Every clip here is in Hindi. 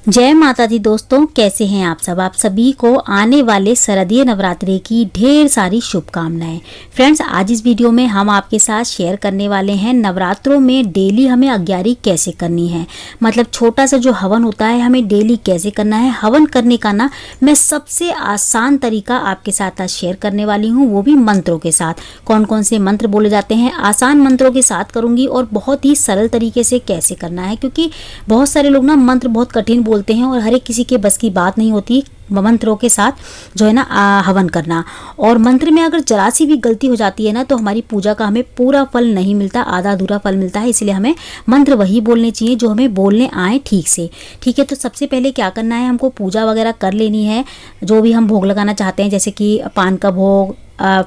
जय माता दी दोस्तों, कैसे हैं आप सब। आप सभी को आने वाले शारदीय नवरात्रि की ढेर सारी शुभकामनाएं। फ्रेंड्स, आज इस वीडियो में हम आपके साथ शेयर करने वाले हैं नवरात्रों में डेली हमें अग्यारी कैसे करनी है। मतलब छोटा सा जो हवन होता है हमें डेली कैसे करना है। हवन करने का ना मैं सबसे आसान तरीका आपके साथ आज शेयर करने वाली हूँ, वो भी मंत्रों के साथ। कौन कौन से मंत्र बोले जाते हैं आसान मंत्रों के साथ करूँगी, और बहुत ही सरल तरीके से कैसे करना है, क्योंकि बहुत सारे लोग ना मंत्र बहुत कठिन बोलते हैं और हर एक किसी के बस की बात नहीं होती मंत्रों के साथ जो है ना हवन करना। और मंत्र में अगर जरा सी भी गलती हो जाती है ना तो हमारी पूजा का हमें पूरा फल नहीं मिलता, आधा अधूरा फल मिलता है। इसलिए हमें मंत्र वही बोलने चाहिए जो हमें बोलने आए ठीक से। ठीक है, तो सबसे पहले क्या करना है, हमको पूजा वगैरह कर लेनी है। जो भी हम भोग लगाना चाहते हैं, जैसे कि पान का भोग,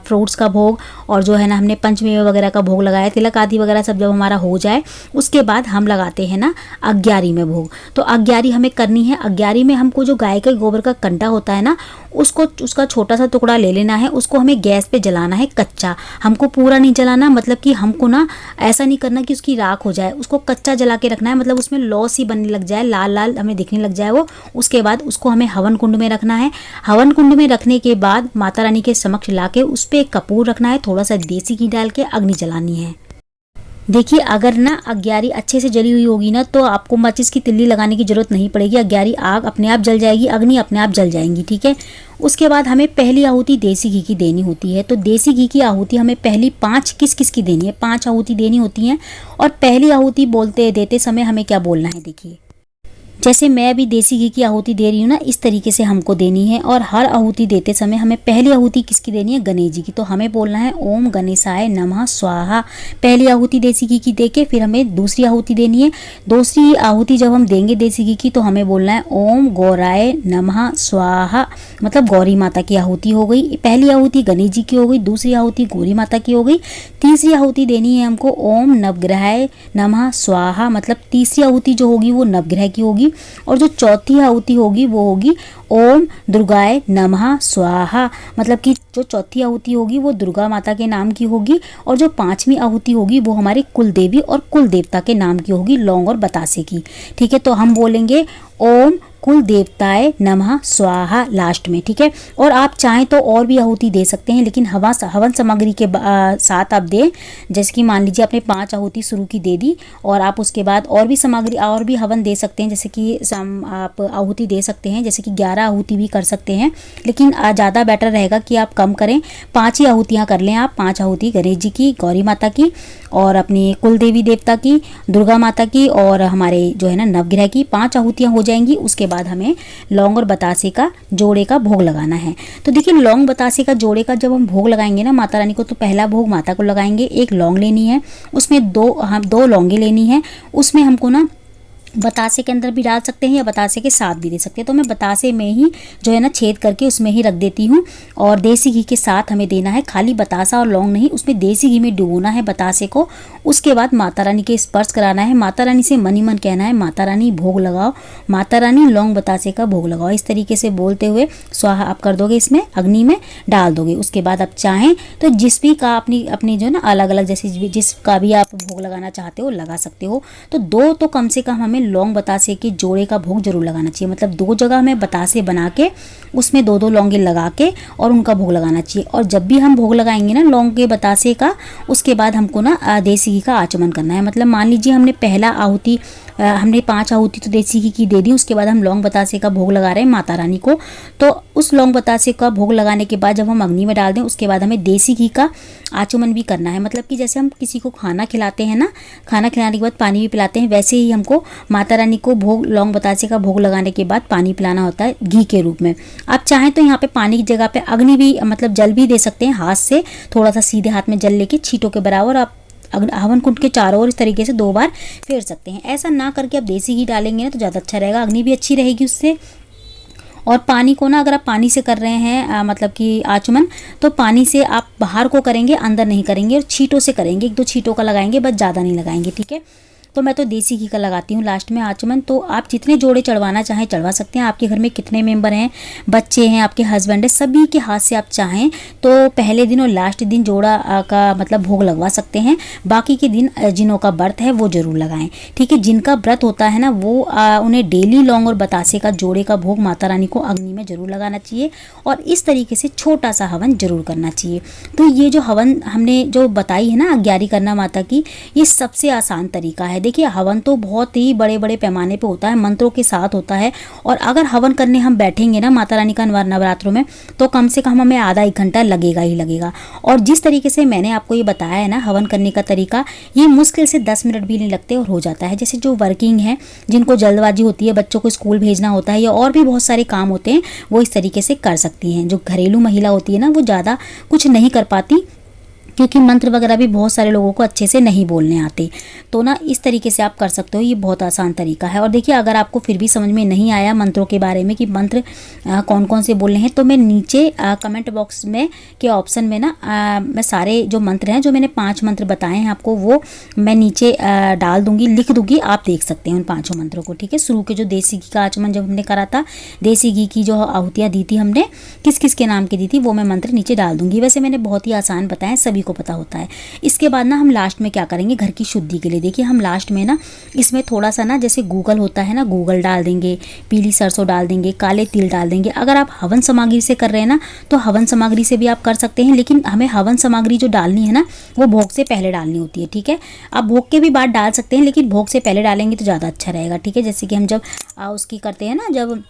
फ्रूट्स का भोग, और जो है ना हमने पंचमेव वगैरह का भोग लगाया, तिलक आदि वगैरह सब जब हमारा हो जाए उसके बाद हम लगाते हैं ना अग्यारी में भोग। तो अग्यारी हमें करनी है। अग्यारी में हमको जो गाय के गोबर का कंडा होता है ना, उसका छोटा सा टुकड़ा ले लेना है। उसको हमें गैस पे जलाना है कच्चा, हमको पूरा नहीं जलाना। मतलब कि हमको ना ऐसा नहीं करना कि उसकी राख हो जाए, उसको कच्चा जला के रखना है। मतलब उसमें लौ सी बनने लग जाए, लाल लाल हमें दिखने लग जाए वो। उसके बाद उसको हमें हवन कुंड में रखना है। हवन कुंड में रखने के बाद माता रानी के समक्ष ला के उस पर एक कपूर रखना है, थोड़ा सा देसी घी डाल के अग्नि जलानी है। देखिए, अगर ना अग्यारी अच्छे से जली हुई होगी ना तो आपको माचिस की तिल्ली लगाने की जरूरत नहीं पड़ेगी। अग्यारी आग अपने आप जल जाएगी, अग्नि अपने आप जल जाएंगी। ठीक है, उसके बाद हमें पहली आहुति देसी घी की देनी होती है। तो देसी घी की आहुति हमें पहली 5 किस की देनी है, 5 आहुति देनी होती हैं। और पहली आहुति देते समय हमें क्या बोलना है, देखिए जैसे मैं अभी देसी घी की आहुति दे रही हूँ ना, इस तरीके से हमको देनी है। और हर आहुति देते समय हमें पहली आहुति किसकी देनी है, गणेश जी की। तो हमें बोलना है ओम गणेशाय नमः स्वाहा। पहली आहुति देसी घी की देके फिर हमें दूसरी आहुति देनी है। दूसरी आहुति जब हम देंगे देसी घी की तो हमें बोलना है ओम गौराय नमः स्वाहा। मतलब गौरी माता की आहुति हो गई। पहली आहुति गणेश जी की हो गई, दूसरी आहुति गौरी माता की हो गई। तीसरी आहुति देनी है हमको ओम नवग्रहाय नमः स्वाहा। मतलब तीसरी आहुति जो होगी वो नवग्रह की होगी। और जो चौथी आहुति होगी वो होगी ओम दुर्गाय नमः स्वाहा। मतलब कि जो चौथी आहुति होगी वो दुर्गा माता के नाम की होगी। और जो 5वीं आहुति होगी वो हमारे कुल देवी और कुल देवता के नाम की होगी, लौंग और बतासे की। ठीक है, तो हम बोलेंगे ओम कुल देवताय नमः स्वाहा लास्ट में। ठीक है, और आप चाहें तो और भी आहुति दे सकते हैं, लेकिन हवन सामग्री के साथ आप दें। जैसे कि मान लीजिए आपने 5 आहुति शुरू की दे दी और आप उसके बाद और भी सामग्री और भी हवन दे सकते हैं। जैसे कि आप आहुति दे सकते हैं, जैसे कि 11 आहुति भी कर सकते हैं, लेकिन ज़्यादा बेटर रहेगा कि आप कम करें। 5 ही आहुतियाँ कर लें आप। 5 आहुति गणेश जी की, गौरी माता की, और अपनी कुल देवी देवता की, दुर्गा माता की, और हमारे जो है ना नवग्रह की। 5 आहुतियाँ हो जाएंगी। उसके बाद हमें लौंग और बतासे का जोड़े का भोग लगाना है। तो देखिए, लौंग बतासे का जोड़े का जब हम भोग लगाएंगे ना माता रानी को, तो पहला भोग माता को लगाएंगे। एक लौंग लेनी है, उसमें दो लौंगे लेनी है। उसमें हमको ना बतासे के अंदर भी डाल सकते हैं या बतासे के साथ भी दे सकते हैं। तो मैं बतासे में ही जो है ना छेद करके उसमें ही रख देती हूँ। और देसी घी के साथ हमें देना है, खाली बतासा और लौंग नहीं, उसमें देसी घी में डुबोना है बतासे को। उसके बाद माता रानी के स्पर्श कराना है। माता रानी से मन ही मन कहना है माता रानी भोग लगाओ, माता रानी लौंग बतासे का भोग लगाओ। इस तरीके से बोलते हुए स्वाहा आप कर दोगे, इसमें अग्नि में डाल दोगे। उसके बाद आप चाहें तो जिस भी का अपनी जो है ना अलग अलग जैसे जिसका भी आप भोग लगाना चाहते हो लगा सकते हो। तो 2 तो कम से कम हमें लौंग बतासे के जोड़े का भोग जरूर लगाना चाहिए। मतलब 2 जगह हमें बतासे बना के उसमें 2 लौंगे लगा के और उनका भोग लगाना चाहिए। और जब भी हम भोग लगाएंगे ना लौंग के बतासे का, उसके बाद हमको ना देसी घी का आचमन करना है। मतलब मान लीजिए हमने पहला आहुति हमने 5 आहुति तो देसी घी की दे दी, उसके बाद हम लौंग बतासे का भोग लगा रहे हैं माता रानी को। तो उस लौंग बतासे का भोग लगाने के बाद जब हम अग्नि में डाल दें, उसके बाद हमें देसी घी का आचमन भी करना है। मतलब कि जैसे हम किसी को खाना खिलाते हैं ना, खाना खिलाने के बाद पानी भी पिलाते हैं, वैसे ही हमको माता रानी को भोग लौंग बतासे का भोग लगाने के बाद पानी पिलाना होता है घी के रूप में। आप चाहें तो यहाँ पे पानी की जगह पे अग्नि भी मतलब जल भी दे सकते हैं। हाथ से थोड़ा सा सीधे हाथ में जल लेके छींटों के बराबर आप हवन कुंड के चारों ओर इस तरीके से 2 बार फेर सकते हैं। ऐसा ना करके आप देसी घी डालेंगे ना तो ज़्यादा अच्छा रहेगा, अग्नि भी अच्छी रहेगी उससे। और पानी को ना अगर आप पानी से कर रहे हैं मतलब कि आचमन, तो पानी से आप बाहर को करेंगे, अंदर नहीं करेंगे, और छींटों से करेंगे। 1-2 छींटों का लगाएंगे, बस ज़्यादा नहीं लगाएंगे। ठीक है, तो मैं तो देसी घी का लगाती हूँ लास्ट में आचमन। तो आप जितने जोड़े चढ़वाना चाहें चढ़वा सकते हैं। आपके घर में कितने मेंबर हैं, बच्चे हैं, आपके हस्बैंड है, सभी के हाथ से आप चाहें तो पहले दिन और लास्ट दिन जोड़ा का मतलब भोग लगवा सकते हैं। बाकी के दिन जिनों का व्रत है वो जरूर लगाएं, ठीक है। जिनका व्रत होता है ना वो उन्हें डेली लौंग और बतासे का जोड़े का भोग माता रानी को अग्नि में जरूर लगाना चाहिए और इस तरीके से छोटा सा हवन जरूर करना चाहिए। तो ये जो हवन हमने जो बताई है ना अग्यारी करना माता की, ये सबसे आसान तरीका है। देखिए हवन तो बहुत ही बड़े बड़े पैमाने पे होता है, मंत्रों के साथ होता है। और अगर हवन करने हम बैठेंगे ना माता रानी का नवरात्रों में तो कम से कम हमें आधा 1 घंटा लगेगा ही लगेगा। और जिस तरीके से मैंने आपको ये बताया है ना हवन करने का तरीका, ये मुश्किल से 10 मिनट भी नहीं लगते और हो जाता है। जैसे जो वर्किंग है, जिनको जल्दबाजी होती है, बच्चों को स्कूल भेजना होता है या और भी बहुत सारे काम होते हैं, वो इस तरीके से कर सकती हैं। जो घरेलू महिला होती है ना वो ज़्यादा कुछ नहीं कर पाती क्योंकि मंत्र वगैरह भी बहुत सारे लोगों को अच्छे से नहीं बोलने आते। तो ना इस तरीके से आप कर सकते हो, ये बहुत आसान तरीका है। और देखिए अगर आपको फिर भी समझ में नहीं आया मंत्रों के बारे में कि मंत्र कौन कौन से बोलने हैं, तो मैं नीचे कमेंट बॉक्स में के ऑप्शन में ना मैं सारे जो मंत्र हैं, जो मैंने 5 मंत्र बताए हैं आपको, वो मैं नीचे डाल दूंगी, लिख दूंगी, आप देख सकते हैं उन 5 मंत्रों को, ठीक है। शुरू के जो देसी घी का आचमन जब हमने करा था, देसी घी की जो आहुतियाँ दी थी हमने, किस किस के नाम की दी थी, वो मैं मंत्र नीचे डाल दूंगी। वैसे मैंने बहुत ही आसान बताया, सभी को पता होता है। इसके बाद ना हम लास्ट में क्या करेंगे, घर की शुद्धि के लिए देखिए हम लास्ट में ना इसमें थोड़ा सा ना जैसे गूगल होता है ना, गूगल डाल देंगे, पीली सरसों डाल देंगे, काले तिल डाल देंगे। अगर आप हवन सामग्री से कर रहे हैं ना तो हवन सामग्री से भी आप कर सकते हैं, लेकिन हमें हवन सामग्री जो डालनी है ना वो भोग से पहले डालनी होती है, ठीक है। आप भोग के भी बाद डाल सकते हैं लेकिन भोग से पहले डालेंगे तो ज़्यादा अच्छा रहेगा, ठीक है। जैसे कि हम जब उसकी करते हैं ना, जब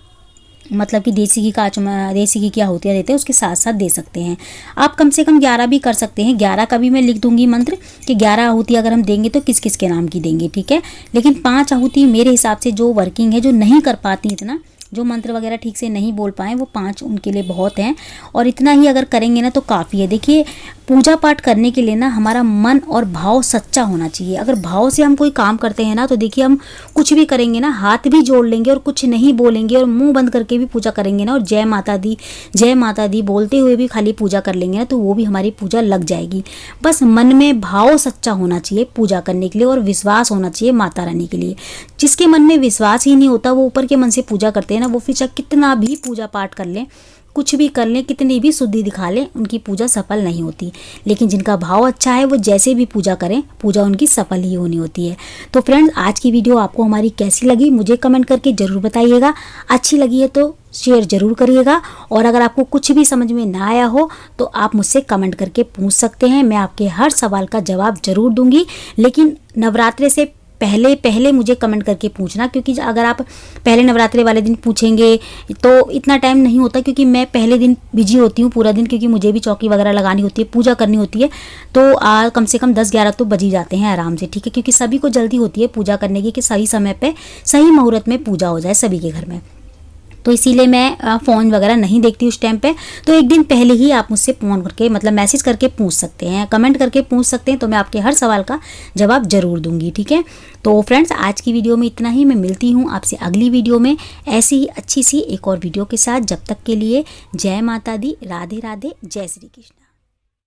मतलब कि देसी घी का आचमन, देसी घी की आहुतियाँ देते हैं, उसके साथ साथ दे सकते हैं। आप कम से कम 11 भी कर सकते हैं। 11 का भी मैं लिख दूंगी मंत्र कि 11 आहुति अगर हम देंगे तो किस किस के नाम की देंगे, ठीक है। लेकिन 5 आहुति मेरे हिसाब से जो वर्किंग है, जो नहीं कर पाती इतना, जो मंत्र वगैरह ठीक से नहीं बोल पाए, वो 5 उनके लिए बहुत हैं। और इतना ही अगर करेंगे ना तो काफ़ी है। देखिए पूजा पाठ करने के लिए ना हमारा मन और भाव सच्चा होना चाहिए। अगर भाव से हम कोई काम करते हैं ना तो देखिए हम कुछ भी करेंगे ना, हाथ भी जोड़ लेंगे और कुछ नहीं बोलेंगे और मुंह बंद करके भी पूजा करेंगे ना, और जय माता दी बोलते हुए भी खाली पूजा कर लेंगे ना, तो वो भी हमारी पूजा लग जाएगी। बस मन में भाव सच्चा होना चाहिए पूजा करने के लिए और विश्वास होना चाहिए माता रानी के लिए। जिसके मन में विश्वास ही नहीं होता, वो ऊपर के मन से पूजा करते हैं ना, वो फिर चाहे कितना भी पूजा पाठ कर लें, कुछ भी कर लें, कितनी भी शुद्धि दिखा लें, उनकी पूजा सफल नहीं होती। लेकिन जिनका भाव अच्छा है वो जैसे भी पूजा करें, पूजा उनकी सफल ही होनी होती है। तो फ्रेंड्स आज की वीडियो आपको हमारी कैसी लगी मुझे कमेंट करके ज़रूर बताइएगा। अच्छी लगी है तो शेयर ज़रूर करिएगा, और अगर आपको कुछ भी समझ में ना आया हो तो आप मुझसे कमेंट करके पूछ सकते हैं। मैं आपके हर सवाल का जवाब ज़रूर दूंगी, लेकिन नवरात्रे से पहले मुझे कमेंट करके पूछना, क्योंकि अगर आप पहले नवरात्रे वाले दिन पूछेंगे तो इतना टाइम नहीं होता, क्योंकि मैं पहले दिन बिजी होती हूँ पूरा दिन, क्योंकि मुझे भी चौकी वगैरह लगानी होती है, पूजा करनी होती है। तो कम से कम 10-11 तो बज ही जाते हैं आराम से, ठीक है, क्योंकि सभी को जल्दी होती है पूजा करने की कि सही समय पर सही मुहूर्त में पूजा हो जाए सभी के घर में। तो इसीलिए मैं फ़ोन वगैरह नहीं देखती उस टाइम पे। तो एक दिन पहले ही आप मुझसे फ़ोन करके मतलब मैसेज करके पूछ सकते हैं, कमेंट करके पूछ सकते हैं, तो मैं आपके हर सवाल का जवाब ज़रूर दूंगी, ठीक है। तो फ्रेंड्स आज की वीडियो में इतना ही। मैं मिलती हूँ आपसे अगली वीडियो में ऐसी ही अच्छी सी एक और वीडियो के साथ। जब तक के लिए जय माता दी, राधे राधे, जय श्री कृष्ण।